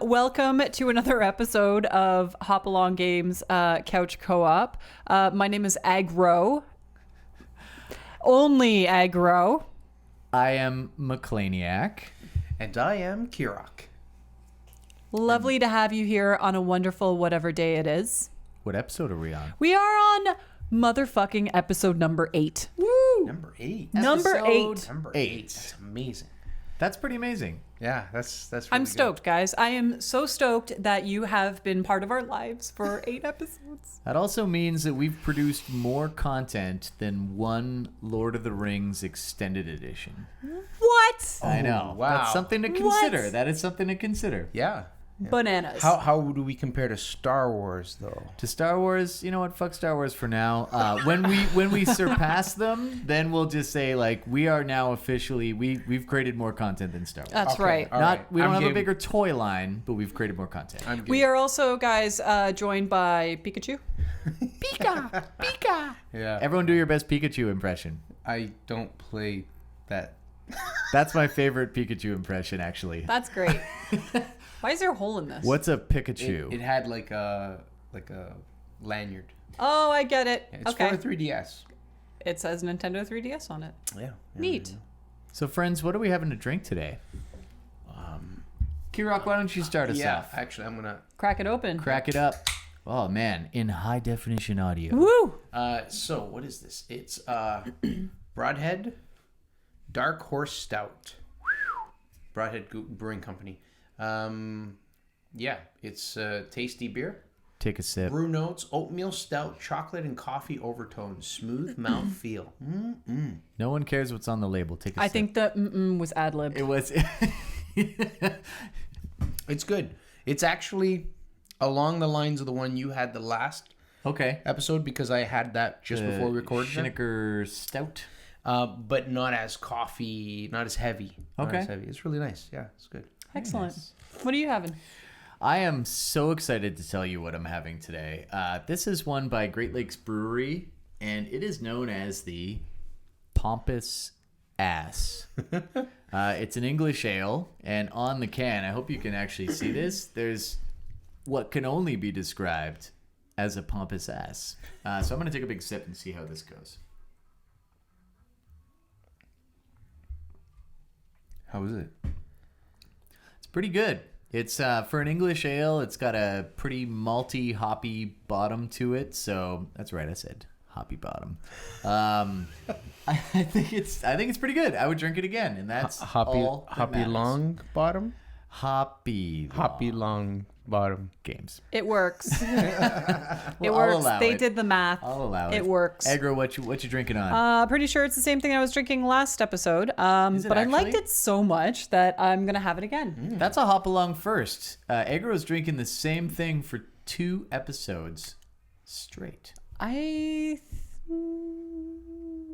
Welcome to another episode of Hop Along Games Couch Co-op. My name is Aggro. Only Aggro. I am Macleaniac. And I am Kirrok. Lovely to have you here on a wonderful whatever day it is. What episode are we on? We are on motherfucking episode number 8. Woo! Number 8. Number 8. Number 8. That's amazing. That's pretty amazing. Yeah, that's really I'm good. stoked, guys. I am so stoked that you have been part of our lives for 8 episodes. That also means that we've produced more content than one Lord of the Rings extended edition. What? I know. wow. That's something to consider. What? That is something to consider. Yeah. Bananas. How do we compare to Star Wars, though? To Star Wars, you know what? Fuck Star Wars for now. When we surpass them, then we'll just say like we are now officially we've created more content than Star Wars. That's right. all Not we don't I'm have a game. bigger toy line, but we've created more content. I'm game. We are also, guys, joined by Pikachu. Pika! Pika! Yeah. Everyone do your best Pikachu impression. I don't play that. That's my favorite Pikachu impression, actually. That's great. Why is there a hole in this? What's a Pikachu? It had like a lanyard. Oh, I get it. It's okay. for a 3DS. It says Nintendo 3DS on it. Yeah. Neat. So, friends, what are we having to drink today? Kirrok, why don't you start us Yeah, off? actually, I'm gonna. Crack it open. Crack it up. Oh, man. In high definition audio. Woo! So what is this? It's Broadhead Dark Horse Stout. Broadhead Brewing Company. Yeah, it's tasty beer. Take a sip. Brew notes: oatmeal stout, chocolate and coffee overtones, smooth mouth feel. No one cares what's on the label. Take a sip. I think the was ad-libbed. It was... It's good. It's actually along the lines of the one you had the last Okay. episode because I had that just before we recorded. Schinneker Stout. But not as coffee, not as heavy. Not Okay. as heavy. It's really nice. Yeah, it's good. Excellent. What are you having? I am so excited to tell you what I'm having today. This is one by Great Lakes Brewery, and it is known as the Pompous Ass. It's an English ale, and on the can, I hope you can actually see this, there's what can only be described as a pompous ass. So I'm going to take a big sip and see how this goes. How is it? It's pretty good. It's for an English ale, it's got a pretty malty, hoppy bottom to it. So that's right, I said hoppy bottom. I think it's pretty good. I would drink it again, and that's all that hoppy matters. long bottom. Hoppy Long bottom. games. It works. Well, It I'll works. allow They it. did the math. I'll allow it. It works. Aggro, what you drinking on? Pretty sure it's the same thing I was drinking last episode. Is it But I liked actually? it so much that I'm gonna have it again. That's a hop along first. Aggro's drinking the same thing for 2 episodes straight.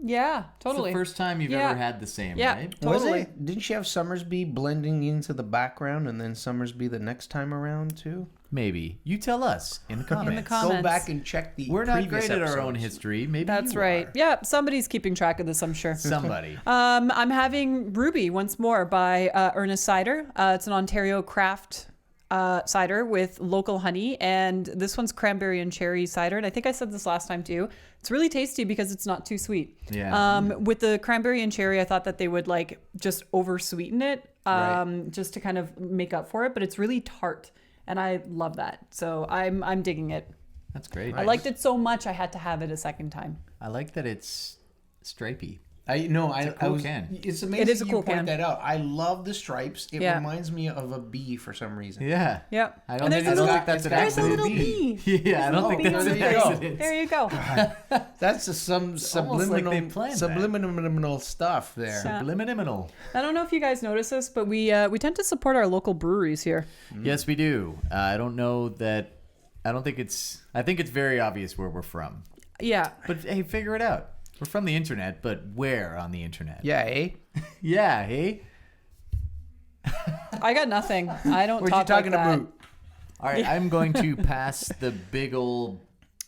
Yeah, It's totally. the first time you've Yeah. ever had the same, Yeah. right? Totally. Didn't she have Summersby blending into the background and then Summersby the next time around too? Maybe. You tell us in the comments. comments. Go back and check the We're not previous great at our own episodes. history. Maybe That's you right. are. Yeah, somebody's keeping track of this, I'm sure. Somebody. I'm having Ruby once more by Ernest Cider. It's an Ontario craft cider with local honey, and this one's cranberry and cherry cider. And I think I said this last time too. It's really tasty because it's not too sweet. Yeah. With the cranberry and cherry, I thought that they would like just over sweeten it, just to kind of make up for it. But it's really tart, and I love that. So I'm digging it. That's great. I liked it so much I had to have it a second time. I like that it's stripey. I cool was. can. It's amazing It is a you cool point can. that out. I love the stripes. It Yeah. reminds me of a bee for some reason. Yeah. Yep. I don't And think there's a little- that's an There's a accident. little bee. Yeah, I don't think Bee that's on an the there you go. accident. There you go. That's some like they subliminal, planned that. subliminal stuff there. Subliminal. I don't know if you guys notice this, but we tend to support our local breweries here. Yes, we do. I don't know that. I think it's very obvious where we're from. Yeah. But hey, figure it out. We're from the internet, but where on the internet? Yeah, eh? Yeah, hey? I got nothing. I don't What you talk talking like that. about? All right, I'm going to pass the big old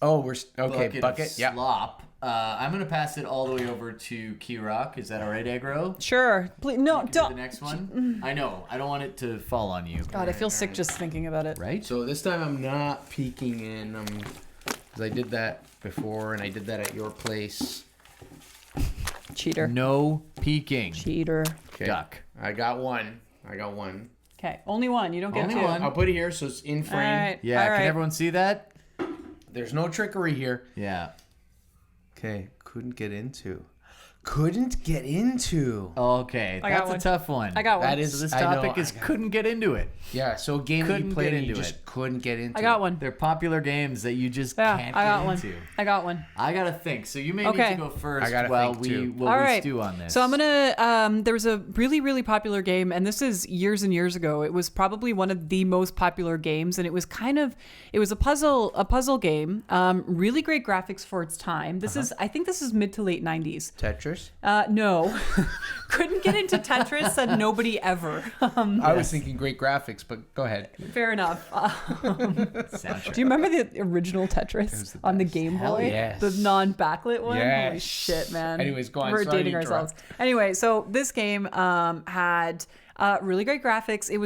Oh, we're okay. bucket Bucket. of Yeah. slop I'm going to pass it all the way over to Kirrok. Is that all right, Aggro? Sure. Please, no, You can do don't. the next one. I know. I don't want it to fall on you. God, I feel sick just thinking about it. Right? So this time I'm not peeking in, because I did that before, and I did that at your place. Cheater. No peeking. Cheater. Okay. Duck. I got one. Okay, only one. You don't get Only two. one. I'll put it here so it's in All frame. right. Yeah, All right. can everyone see that? There's no trickery here. Yeah. Okay, couldn't get into. Okay, I got that's one. a tough one. I got one. That is So this I know, topic is couldn't get into it. Yeah, so a game that Couldn't you played get and you into just it. couldn't get into. I got one. They're popular games that you just Yeah, can't I got get one. into. I got one. I gotta think. So you may need Okay. to go first I gotta while think, we too. while All we right. stew on this. So I'm gonna. There was a really, really popular game, and this is years and years ago. It was probably one of the most popular games, and it was a puzzle game. Really great graphics for its time. I think this is mid to late 90s. Tetris. No, couldn't get into Tetris, and nobody ever. I was thinking great graphics, but go ahead. Fair enough. Soundtrack. Do you remember the original Tetris on the Game Hell Boy? yes. The non-backlit one? Holy Yes. shit, man. Anyways, go on. We're Sorry to dating interrupt. ourselves. Anyway, so this game had really great graphics. It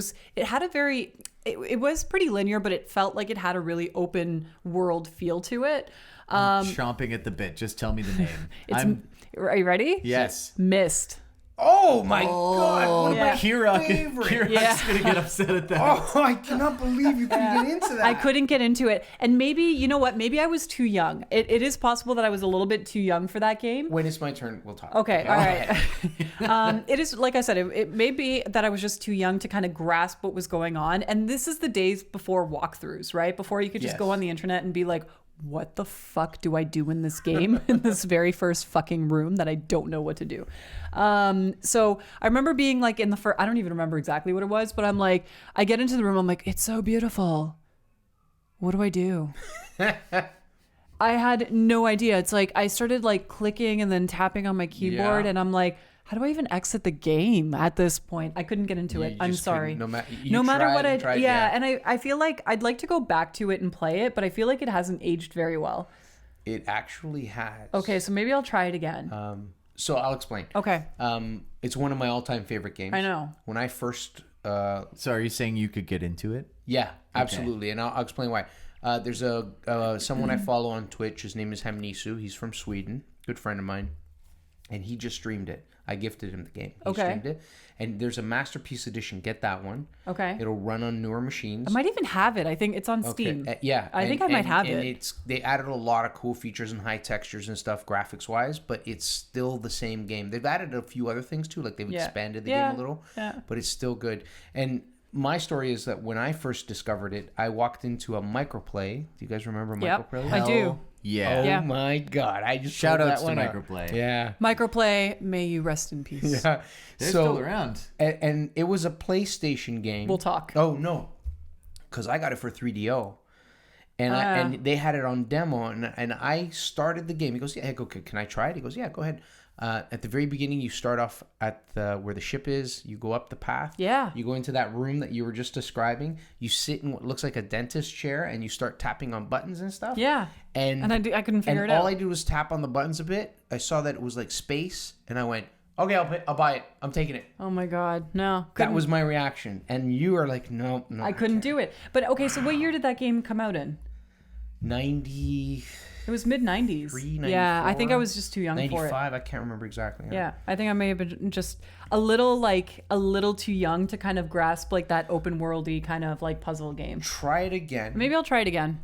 was pretty linear, but it felt like it had a really open world feel to it. Chomping at the bit. Just tell me the name. Are you ready? Yes. Mist. Oh my god! What Yeah. about Kirrok. favorite? Kirok's Yeah. gonna get upset at that. Oh, I cannot believe you couldn't get into that. I couldn't get into it. And maybe, you know what? Maybe I was too young. It is possible that I was a little bit too young for that game. When it's my turn, we'll talk. Okay, all right. It is, like I said, it may be that I was just too young to kind of grasp what was going on. And this is the days before walkthroughs, right? Before you could just Yes. go on the internet and be like, what the fuck do I do in this game in this very first fucking room that I don't know what to do? So I remember being like in the first, I don't even remember exactly what it was, but I'm like, I get into the room, I'm like, it's so beautiful. What do I do? I had no idea. It's like I started like clicking and then tapping on my keyboard, Yeah. and I'm like, how do I even exit the game at this point? I couldn't get into it. You I'm just sorry. couldn't, No matter what I tried, yeah, and I feel like I'd like to go back to it and play it, but I feel like it hasn't aged very well. It actually has. Okay, so maybe I'll try it again. So I'll explain. Okay. It's one of my all-time favorite games. I know. When I first, So are you saying you could get into it? yeah, absolutely, and I'll explain why. There's someone I follow on Twitch. His name is Hemnisu. He's from Sweden. Good friend of mine, and he just streamed it. I gifted him the game. He Okay. streamed it, and there's a Masterpiece Edition. Get that one. Okay. It'll run on newer machines. I might even have it. I think it's on Steam. Yeah, I think I might have and it. They added a lot of cool features and high textures and stuff graphics wise, but it's still the same game. They've added a few other things too, like they've Yeah. expanded the Yeah. game a little, Yeah. but it's still good. And my story is that when I first discovered it, I walked into a microplay. Do you guys remember Yep, microplay? I do. Yeah. Oh Yeah. my god! I just Shout pulled outs that to one up. Microplay. Yeah. Microplay, may you rest in peace. Yeah. They're still around. And it was a PlayStation game. We'll talk. Oh no, because I got it for 3DO, and they had it on demo, and I started the game. He goes, "Yeah, go. Can I try it?" He goes, "Yeah, go ahead." At the very beginning, you start off at where the ship is. You go up the path. Yeah. You go into that room that you were just describing. You sit in what looks like a dentist chair, and you start tapping on buttons and stuff. Yeah. And I couldn't figure it out. all I did was tap on the buttons a bit. I saw that it was like space, and I went, "Okay, I'll buy it. I'm taking it." Oh my God. No. That couldn't- was my reaction, and you are like, "No, I couldn't do it. But okay, so what year did that game come out in? 90. It was mid 90s. 93, Yeah, I think I 94, was just too young for it. 95, I can't remember exactly. Yeah, I think I may have been just a little too young to kind of grasp like that open worldy kind of like puzzle game. Try it again. Maybe I'll try it again.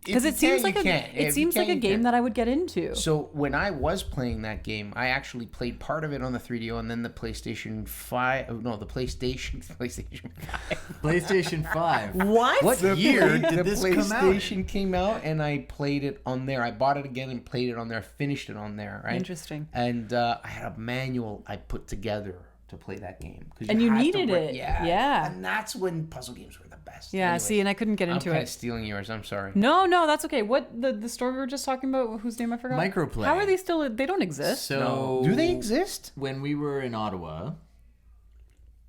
Because If it you seems can, like you can. it If seems you like a can, you game can. that I would get into. So when I was playing that game, I actually played part of it on the 3DO and then the PlayStation 5. No, the PlayStation 5. PlayStation 5. What? What year did the this come out? PlayStation came out, and I played it on there. I bought it again and played it on there. Finished it on there. Right. Interesting. And I had a manual I put together to play that game. 'Cause And you had to needed it. Yeah. Yeah. And that's when puzzle games were the best. Yeah, Anyway, see, and I couldn't get I'm into kind of it. stealing yours. I'm sorry. No, that's okay. What the store we were just talking about, whose name I forgot? Microplay. How are they still? They don't exist. So Do they exist? When we were in Ottawa,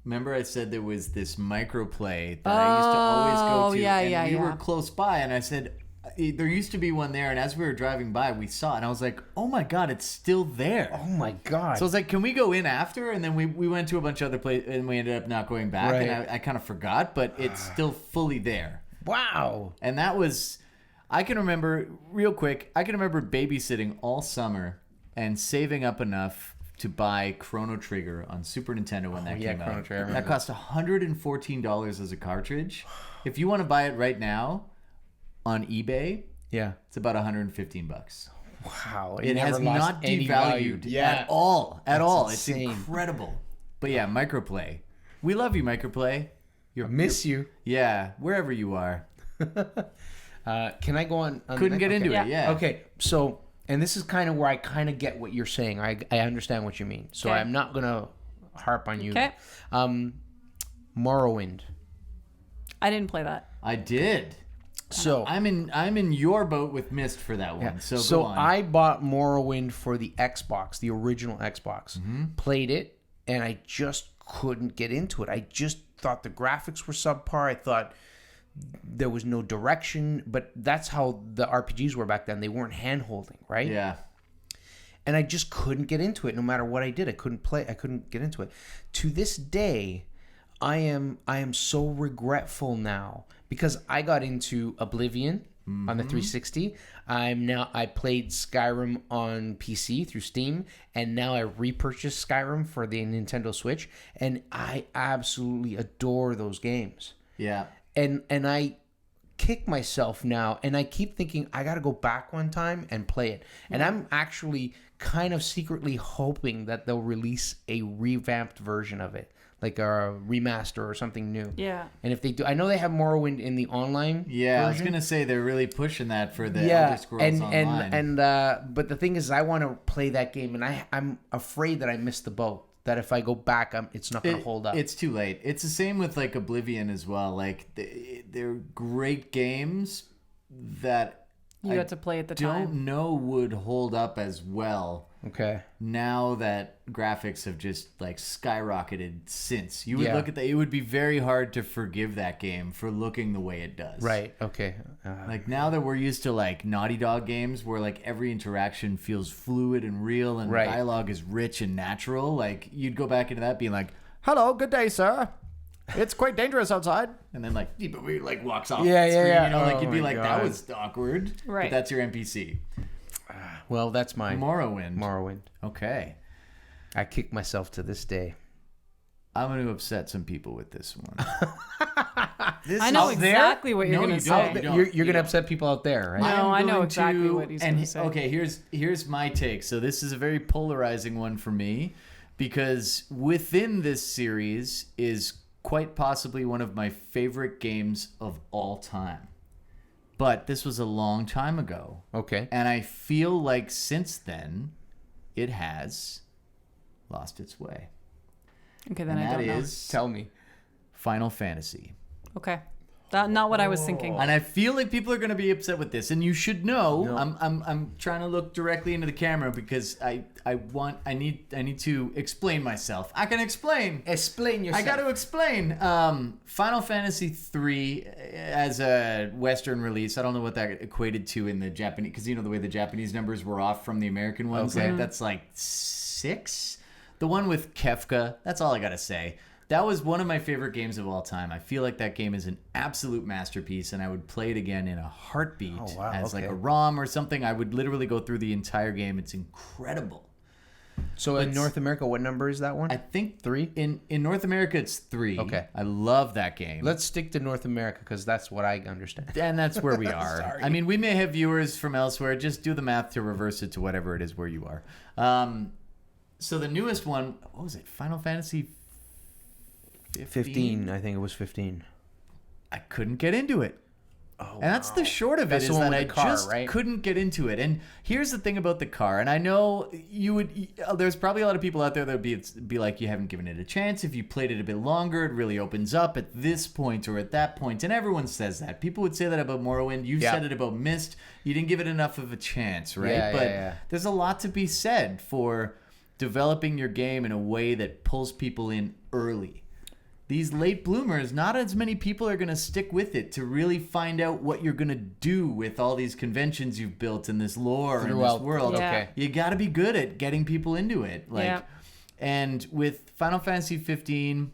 remember I said there was this microplay that I used to always go to, yeah, and yeah, we were yeah. close by, and I said, there used to be one there, and as we were driving by, we saw it, and I was like, oh my God, it's still there. Oh my God. So I was like, can we go in after? And then we went to a bunch of other places, and we ended up not going back, Right. and I kind of forgot, but it's still fully there. Wow. And that was, I can remember, real quick, babysitting all summer and saving up enough to buy Chrono Trigger on Super Nintendo when that came Chrono out. Trigger, I That cost $114 as a cartridge. If you want to buy it right now on eBay, Yeah. it's about $115. Wow. It never has lost not any value. devalued Yeah. at all. At all. insane. It's incredible. But yeah, Microplay. We love you, Microplay. I miss you. Yeah, wherever you are. Can I go on? Couldn't get into it. Yeah. Okay. So, and this is kind of where I kind of get what you're saying. I understand what you mean. So Okay. I'm not gonna harp on you. Okay. Morrowind. I didn't play that. I did. So I'm in your boat with Myst for that one. So go on. I bought Morrowind for the Xbox, the original Xbox. Played it, and I just couldn't get into it. I just thought the graphics were subpar. I thought there was no direction, but that's how the RPGs were back then. They weren't hand-holding, right? Yeah. And I just couldn't get into it. No matter what I did, I couldn't get into it. To this day, I am so regretful now because I got into Oblivion on the 360. I played Skyrim on PC through Steam, and now I repurchased Skyrim for the Nintendo Switch, and I absolutely adore those games. Yeah. And I kick myself now, and I keep thinking I got to go back one time and play it. And I'm actually kind of secretly hoping that they'll release a revamped version of it, like a remaster or something new. Yeah. And if they do, I know they have Morrowind in the online Yeah, I was version. gonna say they're really pushing that for the Elder Scrolls Online. But the thing is, I want to play that game, and I'm afraid that I missed the boat. That if I go back, it's not going to hold up. It's too late. It's the same with like Oblivion as well. Like they're great games that You had to play at the time. don't know would hold up as well Okay. now that graphics have just like skyrocketed since. You would Yeah. look at that, it would be very hard to forgive that game for looking the way it does. Right. Okay. Like now that we're used to like Naughty Dog games where like every interaction feels fluid and real and Right. dialogue is rich and natural, like you'd go back into that being like, "Hello, good day, sir. It's quite dangerous outside." And then like he like walks off Yeah, the yeah, screen, yeah. you know, like Oh you'd be my like, that God. was awkward. Right. But that's your NPC. Well, that's mine. Morrowind. Morrowind. Okay. I kick myself to this day. I'm going to upset some people with this one. I know out there? exactly what you're No, going to you say. don't. You don't. You're You going to don't. upset people out there, right? No, I know going exactly what he's and gonna say. Okay, here's my take. So this is a very polarizing one for me because within this series is quite possibly one of my favorite games of all time. But this was a long time ago. Okay. And I feel like since then it has lost its way. Okay, then And I that don't know. is Tell me. Final Fantasy. Okay. Not what I was thinking. And I feel like people are going to be upset with this, and you should know. No. I'm trying to look directly into the camera because I need to explain myself. I can explain. Explain yourself. I got to explain. Final Fantasy 3 as a Western release. I don't know what that equated to in the Japanese, because you know the way the Japanese numbers were off from the American ones. Okay. Like that's like 6. The one with Kefka. That's all I got to say. That was one of my favorite games of all time. I feel like that game is an absolute masterpiece, and I would play it again in a heartbeat as like a ROM or something. I would literally go through the entire game. It's incredible. So in North America, what number is that one? I think 3? In North America, it's 3. Okay. I love that game. Let's stick to North America because that's what I understand. And that's where we are. Sorry. I mean, we may have viewers from elsewhere. Just do the math to reverse it to whatever it is where you are. So the newest one, what was it? Final Fantasy 15, I think it was 15. I couldn't get into it. Oh, And that's the short of it, That's is the one that with I the car, just right? couldn't get into it. And here's the thing about the car. And I know you would. There's probably a lot of people out there that would be like, you haven't given it a chance. If you played it a bit longer, it really opens up at this point or at that point. And everyone says that. People would say that about Morrowind. You've Yeah. said it about Myst. You didn't give it enough of a chance, right? Yeah, but yeah. there's a lot to be said for developing your game in a way that pulls people in early. these late bloomers, not as many people are going to stick with it to really find out what you're going to do with all these conventions you've built in this lore and this world. Yeah. Okay. You got to be good at getting people into it. Like, Yeah. and with Final Fantasy 15,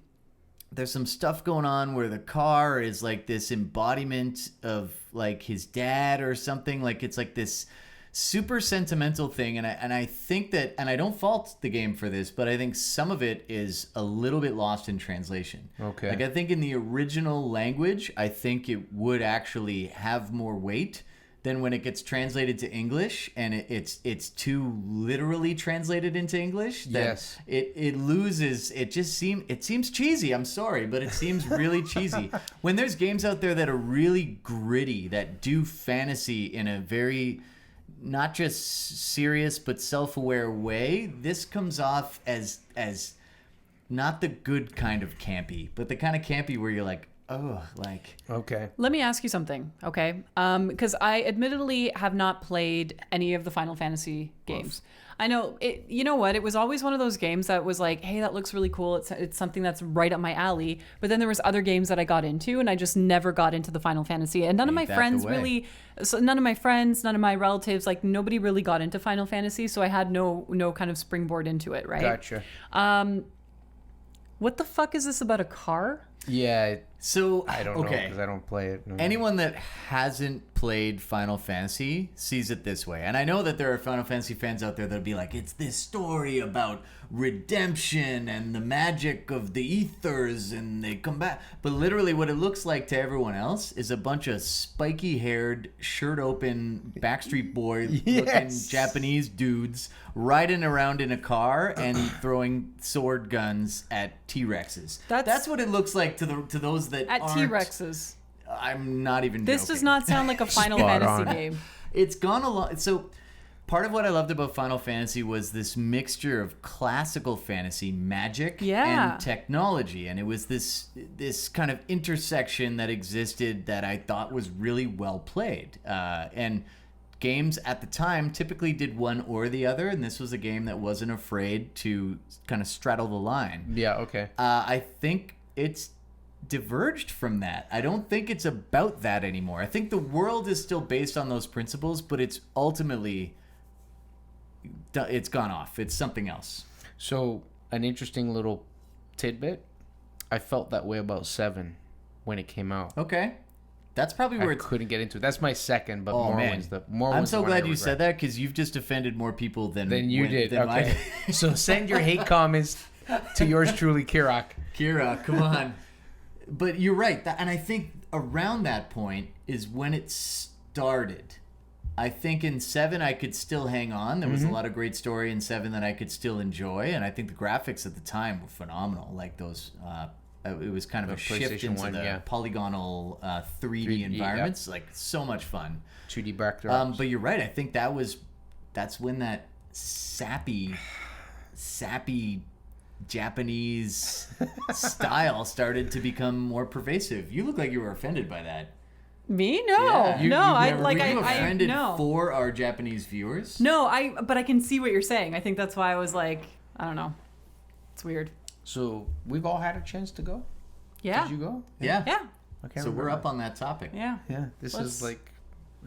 there's some stuff going on where the car is like this embodiment of like his dad or something. Like it's like this super sentimental thing, and I think that, and I don't fault the game for this, but I think some of it is a little bit lost in translation. Okay. Like I think in the original language, I think it would actually have more weight than when it gets translated to English, and it's too literally translated into English. That Yes. It loses. It seems cheesy. I'm sorry, but it seems really cheesy. When there's games out there that are really gritty, that do fantasy in a very not just serious but self-aware way, this comes off as not the good kind of campy, but the kind of campy where you're like, oh, like, Okay. Let me ask you something, okay? Because I admittedly have not played any of the Final Fantasy games. I know it. You know what? It was always one of those games that was like, hey, that looks really cool. It's something that's right up my alley. But then there was other games that I got into, and I just never got into the Final Fantasy. And none of my Ain't that friends the way? really, so none of my friends, none of my relatives, like nobody really got into Final Fantasy. So I had no kind of springboard into it, right? Gotcha. What the fuck is this about a car? Yeah. so I don't know okay. because I don't play it. No. Anyone that hasn't played Final Fantasy sees it this way. And I know that there are Final Fantasy fans out there that'll be like, it's this story about redemption and the magic of the ethers and they come back. But literally what it looks like to everyone else is a bunch of spiky-haired, shirt-open, Backstreet Boy looking Yes. Japanese dudes riding around in a car and throwing sword guns at T-Rexes. That's what it looks like to those that At aren't. T-Rexes. I'm not even This joking. does not sound like a Final Spot Fantasy on. game. It's gone a lot. So part of what I loved about Final Fantasy was this mixture of classical fantasy, magic, Yeah. and technology. And it was this kind of intersection that existed that I thought was really well played. And games at the time typically did one or the other. And this was a game that wasn't afraid to kind of straddle the line. Yeah. Okay. I think it's diverged from that. I don't think it's about that anymore. I think the world is still based on those principles, but it's ultimately it's gone off. It's something else. So an interesting little tidbit. I felt that way about 7 when it came out. Okay. That's probably where I it's couldn't get into it. That's my second, but Oh, man. I'm so glad you said that because you've just offended more people than You did. than I Okay. did. So send your hate comments to yours truly, Kirrok. Kira, come on. But you're right. And I think around that point is when it started. I think in 7 I could still hang on. There was a lot of great story in 7 that I could still enjoy. And I think the graphics at the time were phenomenal. Like those, it was kind of a shift PlayStation into 1, the yeah. polygonal 3D 3D, environments. Like so much fun. 2D backdrops. But you're right. I think that's when that sappy Japanese style started to become more pervasive. You look like you were offended by that. Me? No, Yeah. no. I Were like. you I offended no. for our Japanese viewers? No, but I can see what you're saying. I think that's why I was like, I don't know. It's weird. So we've all had a chance to go. Yeah. Did you go? Yeah. Yeah. I can't So we're remember. up on that topic. Yeah. Yeah. This Let's- is like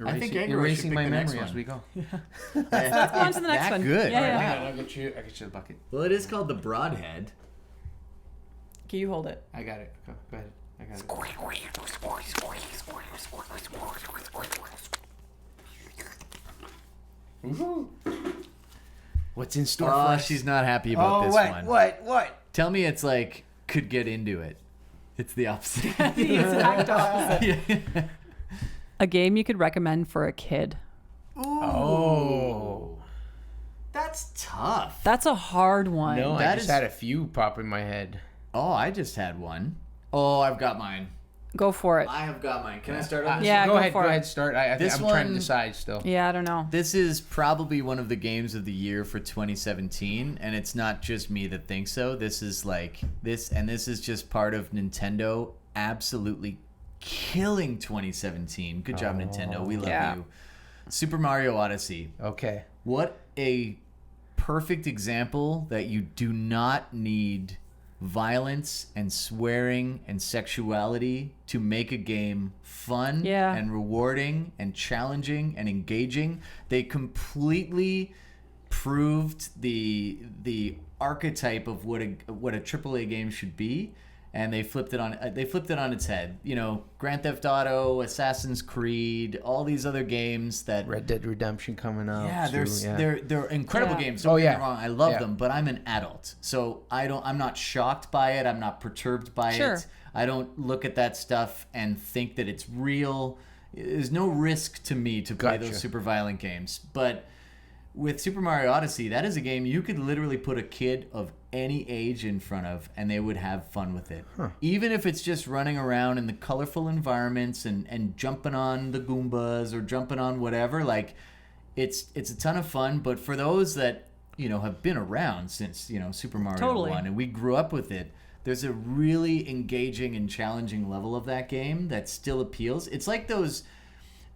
I think erasing, Aggro should erasing pick my the next memory as one. we go. Let's go on to the next That one. good. Yeah, All yeah. right. I'll get you the bucket. Well, it is called the Broadhead. Can you hold it? I got it. Go ahead. I got it. Woohoo. What's in store for Oh, us? she's not happy about this one. What? Tell me it's like could get into it. It's the opposite. The exact opposite. Yeah. A game you could recommend for a kid. Oh. That's tough. That's a hard one. No, I That just is- had a few pop in my head. Oh, I just had one. Oh, I've got mine. Go for it. I have got mine. Can I start on this? Yeah, go go ahead. for Go it. ahead. Start. I'm This trying to one- decide still. Yeah, I don't know. This is probably one of the games of the year for 2017, and it's not just me that thinks so. This is like this, and this is just part of Nintendo absolutely killing 2017. Good job, Nintendo. We love Yeah. you. Super Mario Odyssey. Okay. What a perfect example that you do not need violence and swearing and sexuality to make a game fun and rewarding and challenging and engaging. They completely proved the archetype of what a AAA game should be, and they flipped it on its head. You know, Grand Theft Auto, Assassin's Creed, all these other games that Red Dead Redemption coming out. Yeah, they're incredible games. Don't get me wrong, I love them, but I'm an adult, so I'm not shocked by it. I'm not perturbed by it. I don't look at that stuff and think that it's real. There's no risk to me to play those super violent games, but with Super Mario Odyssey, that is a game you could literally put a kid of any age in front of and they would have fun with it. Even if it's just running around in the colorful environments and jumping on the Goombas or jumping on whatever, like it's a ton of fun. But for those that, you know, have been around since, you know, Super Mario 1 and we grew up with it, there's a really engaging and challenging level of that game that still appeals. It's like those...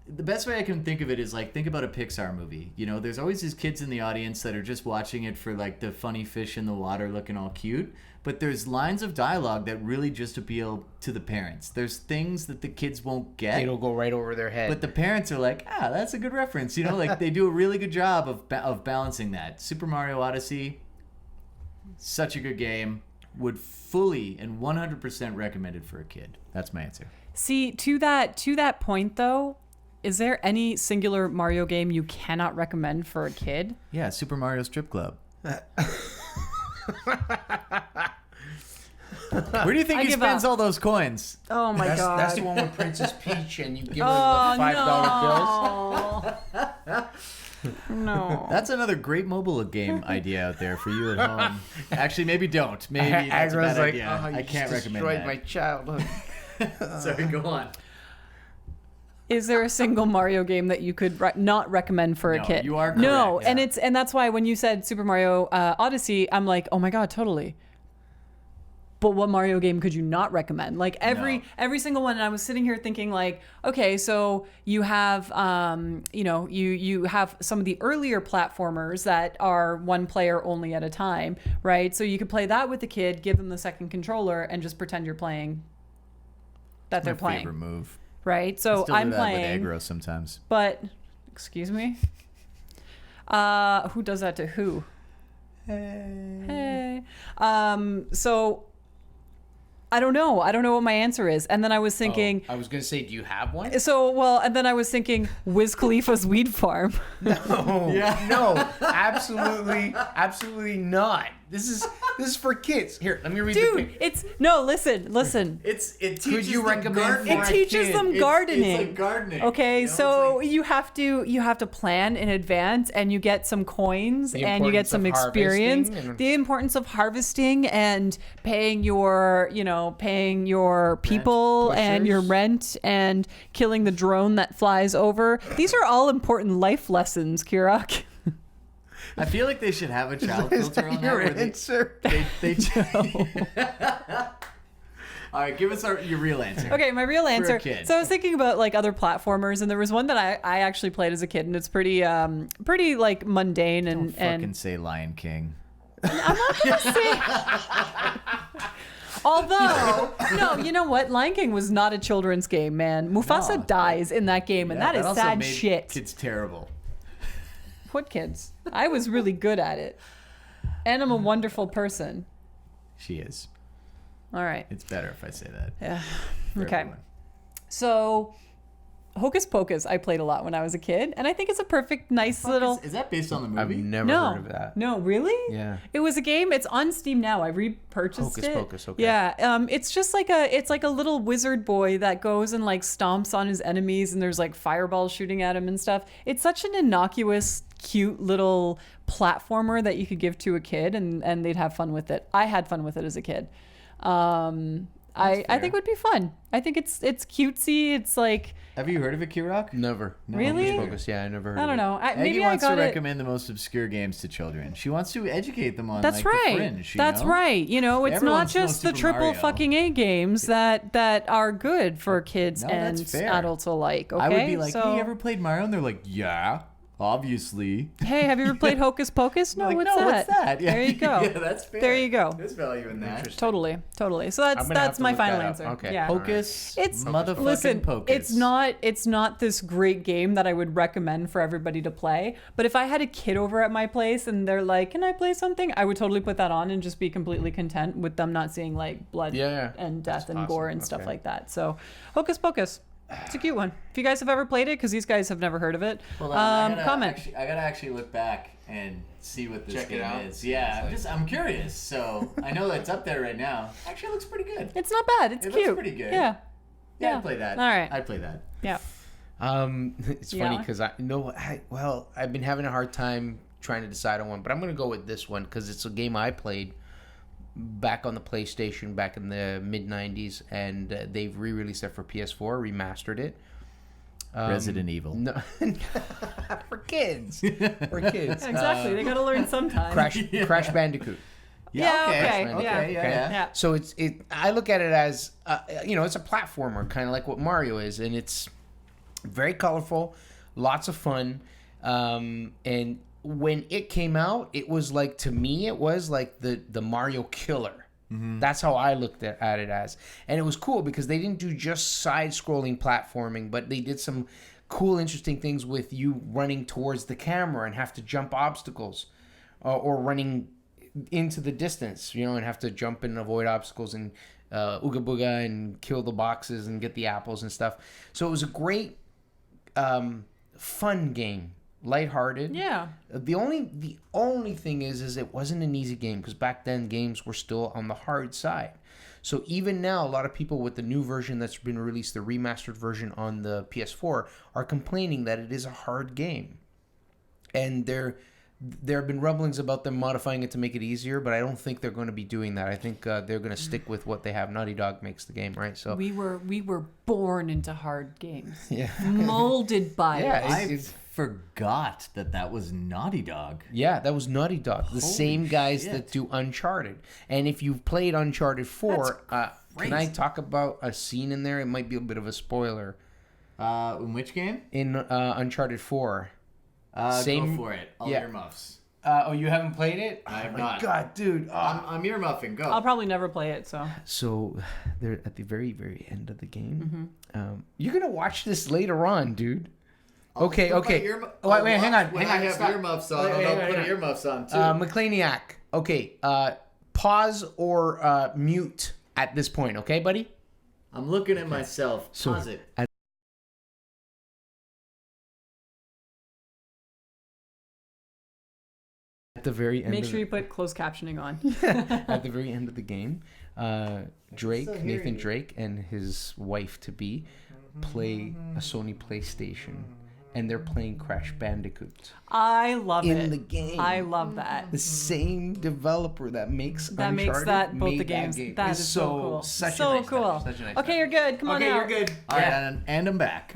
The best way I can think of it is like, think about a Pixar movie. You know, there's always these kids in the audience that are just watching it for like the funny fish in the water looking all cute. But there's lines of dialogue that really just appeal to the parents. There's things that the kids won't get. It'll go right over their head. But the parents are like, that's a good reference. You know, like they do a really good job of balancing that. Super Mario Odyssey, such a good game. Would fully and 100% recommend it for a kid. That's my answer. See, to that point though, is there any singular Mario game you cannot recommend for a kid? Yeah, Super Mario Strip Club. Where do you think he spends all those coins? Oh my god. That's the one with Princess Peach and you give her the $5 bills. No. That's another great mobile game idea out there for you at home. Actually, maybe don't. Maybe that's a bad idea. I can't recommend that. Destroyed my childhood. Sorry, go on. Is there a single Mario game that you could not recommend for a kid? You are correct. No, and that's why when you said Super Mario Odyssey, I'm like, oh my god, totally. But what Mario game could you not recommend? Like every single one. And I was sitting here thinking like, okay, so you have, you have some of the earlier platformers that are one player only at a time, right? So you could play that with the kid, give them the second controller, and just pretend you're playing. That they're playing. Favorite move. Right, so I'm playing. With Aggro sometimes. But, excuse me. Who does that to who? Hey. So I don't know. I don't know what my answer is. And then I was thinking. I was gonna say, do you have one? And then I was thinking, Wiz Khalifa's Weed Farm. No. No. Absolutely not. This is for kids. Here, let me read the picture. Listen. It teaches Could you recommend it teaches them gardening. It's like gardening. Okay, you know? so you have to plan in advance, and you get some coins, and you get some experience. The importance of harvesting and paying your people and your rent and killing the drone that flies over. These are all important life lessons, Kirrok. I feel like they should have a child filter on your that. answer. All right, give us your real answer. Okay, my real answer. For a kid. So I was thinking about like other platformers, and there was one that I actually played as a kid, and it's pretty like mundane and Don't fucking say Lion King. I'm not gonna say. Although, no, you know what? Lion King was not a children's game, man. Mufasa dies in that game, and that is also sad made shit. It's terrible. What kids? I was really good at it. And I'm a wonderful person. She is. All right. It's better if I say that. Yeah. For Okay. everyone. So, Hocus Pocus I played a lot when I was a kid, and I think it's a perfect, nice little... Is that based on the I've movie? never heard of that. No, really? Yeah. It was a game. It's on Steam now. I repurchased it. Hocus Pocus, okay. Yeah. It's just like a little wizard boy that goes and like stomps on his enemies, and there's like fireballs shooting at him and stuff. It's such an innocuous, cute little platformer that you could give to a kid, and they'd have fun with it. I had fun with it as a kid. I think it would be fun. I think it's cutesy. It's like... Have you heard of it, Kirrok? Never. No, Really? Hocus Pocus, yeah, I never heard of it. I don't know. Aggie Maybe I wants to got it. recommend the most obscure games to children. She wants to educate them on That's like, right. the fringe. That's know? right. You know, it's Everyone not just knows the Super triple Mario. fucking A games that are good for kids No, and that's fair. adults alike. Okay, I would be like, so, hey, you ever played Mario? And they're like, yeah. Obviously. Hey, have you ever played Hocus Pocus? No, Like, what's no, that? what's that? Yeah. There you go. Yeah, that's fair. There you go. There's value in that. Interesting. Totally. So I'm gonna have that's to my look final that up. answer. Okay. Yeah. Hocus. It's motherfucking listen. Pocus. It's not this great game that I would recommend for everybody to play. But if I had a kid over at my place and they're like, "Can I play something?" I would totally put that on and just be completely content with them not seeing like blood and death and gore and stuff like that. So, Hocus Pocus. It's a cute one. If you guys have ever played it, because these guys have never heard of it, Hold on, comment. I gotta actually look back and see what this Check it game out. is. Yeah, I'm curious. So I know that's up there right now. Actually, it looks pretty good. It's not bad. It's It call looks pretty good. Yeah. Yeah, I'd play that. All right. I'd play that. Yeah. It's funny because I've been having a hard time trying to decide on one, but I'm gonna go with this one because it's a game I played back on the PlayStation back in the mid '90s, and they've re-released it for PS4, remastered it. Resident Evil. No, for kids. For kids. Exactly. They got to learn sometime. Crash Bandicoot. Yeah, okay. Okay, yeah. So I look at it as it's a platformer, kind of like what Mario is, and it's very colorful, lots of fun, and when it came out, it was like, to me, it was like the Mario killer. Mm-hmm. That's how I looked at it as. And it was cool because they didn't do just side-scrolling platforming, but they did some cool, interesting things with you running towards the camera and have to jump obstacles or running into the distance, and have to jump and avoid obstacles and ooga booga and kill the boxes and get the apples and stuff. So it was a great, fun game. Lighthearted. Yeah. The only thing is it wasn't an easy game because back then games were still on the hard side. So even now, a lot of people with the new version that's been released, the remastered version on the PS4, are complaining that it is a hard game. And there have been rumblings about them modifying it to make it easier, but I don't think they're going to be doing that. I think they're going to stick with what they have. Naughty Dog makes the game, right? So we were born into hard games. Yeah. Molded by it. I forgot that was Naughty Dog. Yeah, that was Naughty Dog. The same guys that do Uncharted. And if you've played Uncharted 4, can I talk about a scene in there? It might be a bit of a spoiler. In which game? In Uncharted 4. Go for it. All earmuffs. You haven't played it? I have not. God, dude. I'm earmuffing. Go. I'll probably never play it, so. So, they're at the very, very end of the game. You're going to watch this later on, dude. Okay. Wait, hang on. When I have earmuffs on, I'll put earmuffs on too. Macleaniac. Okay. Pause or mute at this point, okay, buddy? I'm looking at myself. Pause it. At the very end. Make sure you put closed captioning on. At the very end of the game, Nathan Drake and his wife to be play a Sony PlayStation. And they're playing Crash Bandicoot. I love it. In the game. I love that. The same developer that makes That Uncharted makes that both the made games. Game. That It's is so cool. Such so a nice cool. touch. Such a nice Okay, you're good. Come on Okay, out. you're good. All right, and I'm back.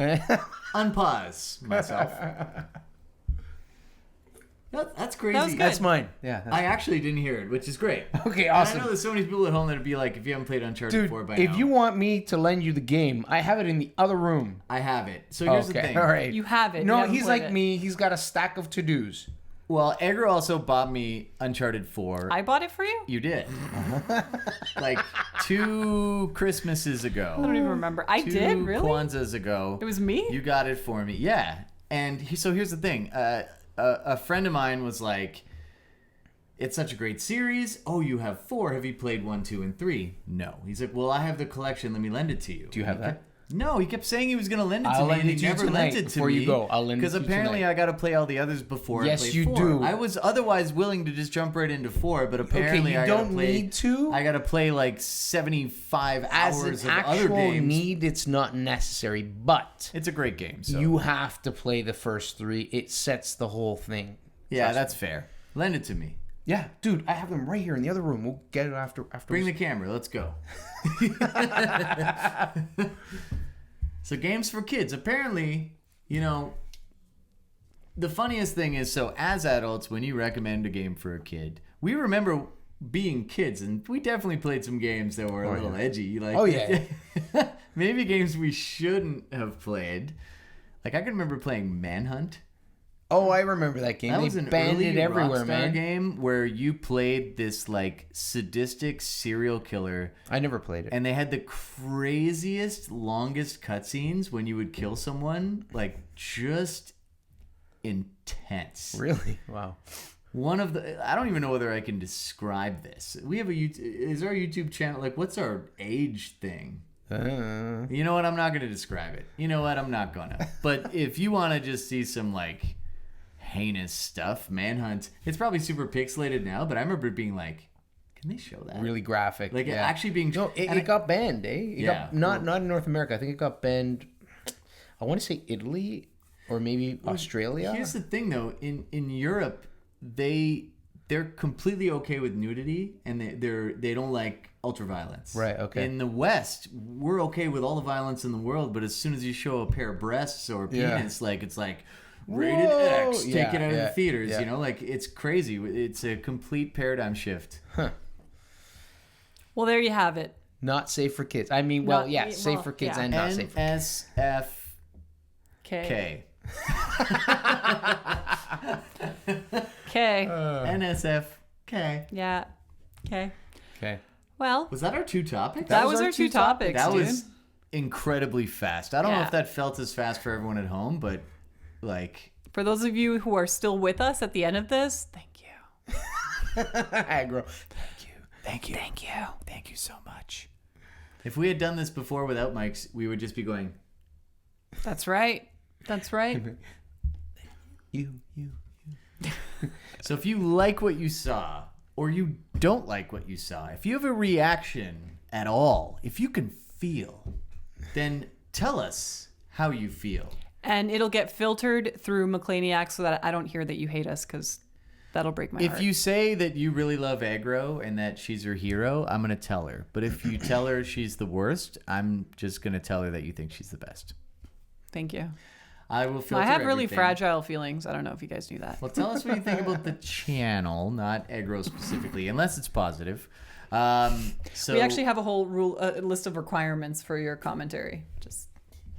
Unpause myself. That's crazy. That was good. That's mine. Yeah. I actually didn't hear it, which is great. Okay, And awesome. I know there's so many people at home that'd be like, if you haven't played Uncharted Dude, 4 by if now. you want me to lend you the game, I have it in the other room. I have it. So here's the thing. All right. You have it. You No, haven't he's played like it. me. He's got a stack of to-dos. Well, Aggro also bought me Uncharted 4. I bought it for you? You did. Like 2 Christmases ago. I don't even remember. I 2 did? Really? Kwanzas ago. It was me? You got it for me. Yeah. And so here's the thing. A friend of mine was like, it's such a great series. Oh, you have 4. Have you played 1, 2, and 3? No. He's like, well, I have the collection. Let me lend it to you. Do you have that? No, he kept saying he was going to lend it to I'll me, lend and it he to you never tonight lent it to before me. you go. I'll lend it to you Because apparently tonight. I got to play all the others before Yes, I played you 4. do. I was otherwise willing to just jump right into 4, but apparently you I gotta don't play, need to? I got to play like 75 As hours an of other actual games. need, it's not necessary, but It's a great game. So. you have to play the first 3. It sets the whole thing. Yeah, that's fair. Lend it to me. Yeah, dude, I have them right here in the other room. We'll get it after. Bring the camera. Let's go. So games for kids. Apparently, the funniest thing is, so as adults, when you recommend a game for a kid, we remember being kids, and we definitely played some games that were a little edgy. Like, Oh, yeah. maybe games we shouldn't have played. Like, I can remember playing Manhunt. Oh, I remember that game. That They was an banned early it everywhere, Rockstar man. game where you played this like sadistic serial killer, I never played it. and they had the craziest, longest cutscenes when you would kill someone, like just intense. Really? Wow. One of the, I don't even know whether I can describe this. We have a is our YouTube channel, like what's our age thing? You know what? I'm not going to describe it. You know what? I'm not going to. But if you want to just see some like heinous stuff, Manhunt, it's probably super pixelated now, but I remember being like, can they show that? Really graphic. Like it yeah. actually being... No, it got banned, eh? Yeah. Not in North America. I think it got banned, I want to say Italy or maybe Australia. Here's the thing, though. In Europe, they're completely okay with nudity, and they don't like ultraviolence. Right, okay. In the West, we're okay with all the violence in the world, but as soon as you show a pair of breasts or a penis, like it's like rated Whoa! X, take it out of the theaters. Yeah. You know, like it's crazy. It's a complete paradigm shift. Well, there you have it. Not safe for kids. I mean, well, Not- yeah, safe well, for kids yeah. and not safe for kids. NSFK. Okay. NSFK. Yeah. Okay. Okay. Well, Was that our two topics? that was our two topics, That dude. was incredibly fast. I don't know Yeah. if that felt as fast for everyone at home, but like... For those of you who are still with us at the end of this, thank you. Aggro. Thank you so much. If we had done this before without mics, we would just be going... That's right. That's right. You. So if you like what you saw, or you don't like what you saw, if you have a reaction at all, if you can feel, then tell us how you feel. And it'll get filtered through Macleaniac so that I don't hear that you hate us, because that'll break my heart. If you say that you really love Aggro and that she's your hero, I'm going to tell her. But if you tell her she's the worst, I'm just going to tell her that you think she's the best. Thank you. I will filter I have really everything. fragile feelings. I don't know if you guys knew that. Well, tell us what you think about the channel, not Aggro specifically, unless it's positive. So We actually have a whole list of requirements for your commentary. Just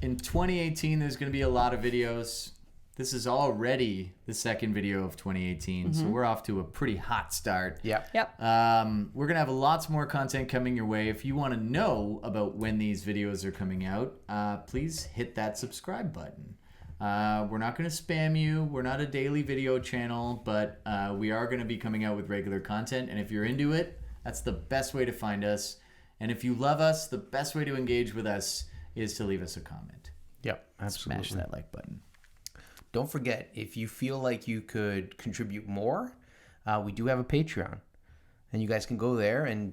in 2018, there's going to be a lot of videos. This is already the second video of 2018, so we're off to a pretty hot start. Yep. Yep. We're going to have lots more content coming your way. If you want to know about when these videos are coming out, please hit that subscribe button. We're not going to spam you. We're not a daily video channel, but we are going to be coming out with regular content. And if you're into it, that's the best way to find us. And if you love us, the best way to engage with us is to leave us a comment. Yep. Absolutely. Smash that like button. Don't forget, if you feel like you could contribute more, we do have a Patreon, and you guys can go there and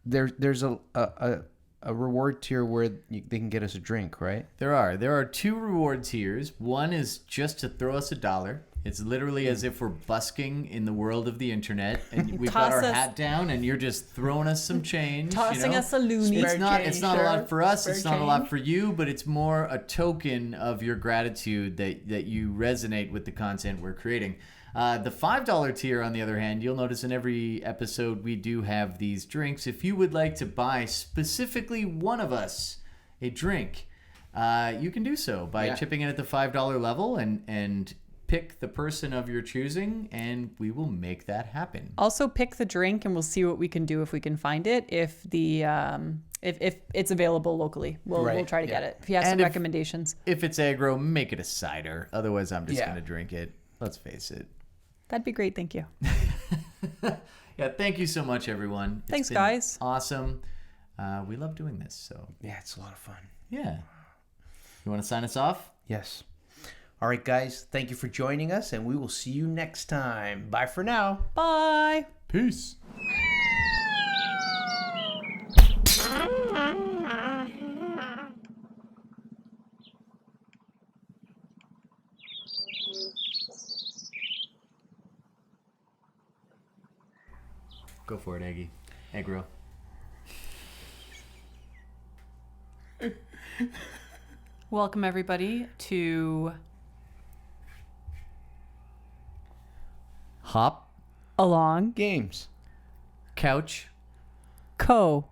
there's a reward tier where they can get us a drink, right? There are two reward tiers. One is just to throw us $1. It's literally as if we're busking in the world of the internet, and we've got our Toss us- hat down, and you're just throwing us some change. Tossing us a loony. It's not a lot for us. Spare It's not a lot change. for you, but it's more a token of your gratitude that you resonate with the content we're creating. The $5 tier, on the other hand, you'll notice in every episode we do have these drinks. If you would like to buy specifically one of us a drink, you can do so by chipping in at the $5 level and pick the person of your choosing, and we will make that happen. Also pick the drink, and we'll see what we can do if we can find it. If the if it's available locally, we'll try to get it. If you have some recommendations, If it's aggro, make it a cider. Otherwise, I'm just Yeah. going to drink it. Let's face it. that'd be great. Thank you. Yeah, thank you so much, everyone. It's Thanks, been guys. Awesome. We love doing this, so Yeah, it's a lot of fun. yeah. You want to sign us off? Yes. All right, guys. Thank you for joining us, and we will see you next time. Bye for now. Bye. Peace. Go for it, Aggie. Aggro. Welcome everybody to Hop. Along Games. Couch. Co.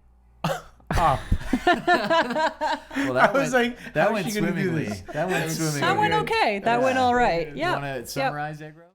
up. Well, that was went, like, that how went is she gonna do swimmingly. this? That went swimmingly. That went okay. That went all right. You Yeah. want to summarize, Aggro?